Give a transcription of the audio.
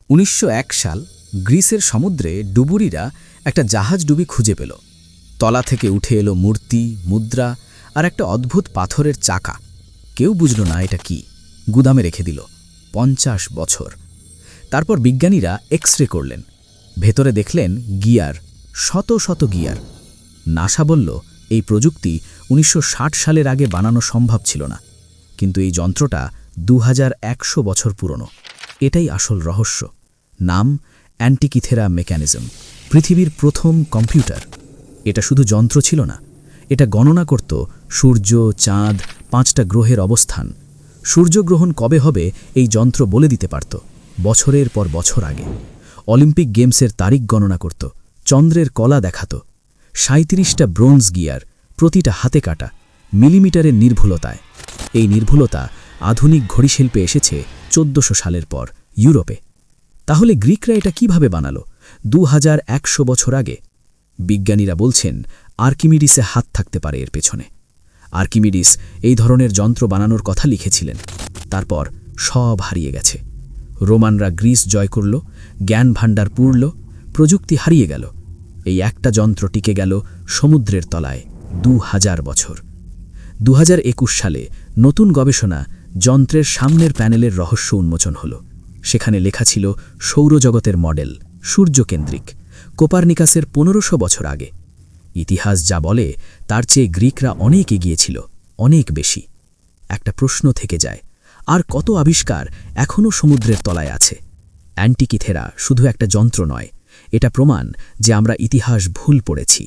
১৯০১ সাল গ্রিসের সমুদ্রে ডুবুরিরা একটা জাহাজডুবি খুঁজে পেল। তলা থেকে উঠে এলো মূর্তি, মুদ্রা আর একটা অদ্ভুত পাথরের চাকা। কেউ বুঝল না এটা কি, গুদামে রেখে দিল ৫০ বছর। তারপর বিজ্ঞানীরা এক্স-রে করলেন, ভেতরে দেখলেন গিয়ার, শত শত গিয়ার। নাসা বলল এই প্রযুক্তি ১৯৬০ সালের আগে বানানো সম্ভব ছিল না, কিন্তু এই যন্ত্রটা ২১০০ বছর পুরনো। এটাই আসল রহস্য। নাম অ্যান্টিকিথেরা মেকানিজম, পৃথিবীর প্রথম কম্পিউটার। এটা শুধু যন্ত্র ছিল না, এটা গণনা করত সূর্য, চাঁদ, ৫টা গ্রহের অবস্থান। সূর্যগ্রহণ কবে হবে এই যন্ত্র বলে দিতে পারত বছরের পর বছর আগে। অলিম্পিক গেমসের তারিখ গণনা করত, চন্দ্রের কলা দেখাত। ৩৭টা ব্রোঞ্জ গিয়ার, প্রতিটা হাতে কাটা, মিলিমিটারের নির্ভুলতায়। এই নির্ভুলতা আধুনিক ঘড়িশিল্পে এসেছে ১৪০০ সালের পর ইউরোপে। তাহলে গ্রিকরা এটা কিভাবে বানালো ২১০০ বছর আগে? বিজ্ঞানীরা বলছেন আর্কিমিডিসে হাত থাকতে পারে এর পেছনে। আর্কিমিডিস এই ধরনের যন্ত্র বানানোর কথা লিখেছিলেন, তারপর সব হারিয়ে গেছে। রোমানরা গ্রিস জয় করল, জ্ঞান ভাণ্ডার পুড়ল, প্রযুক্তি হারিয়ে গেল। এই একটা যন্ত্র টিকে গেল সমুদ্রের তলায় ২০০০ বছর। ২০২১ সালে নতুন গবেষণা যন্ত্রের সামনের প্যানেলের রহস্য উন্মোচন হল। সেখানে লেখা ছিল সৌরজগতের মডেল, সূর্যকেন্দ্রিক, কোপার্নিকাসের ১৫০০ বছর আগে। ইতিহাস যা বলে তার চেয়ে গ্রিকরা অনেক এগিয়ে ছিল, অনেক বেশি। একটা প্রশ্ন থেকে যায়, আর কত আবিষ্কার এখনও সমুদ্রের তলায় আছে? অ্যান্টিকিথেরা শুধু একটা যন্ত্র নয়, এটা প্রমাণ যে আমরা ইতিহাস ভুল পড়েছি।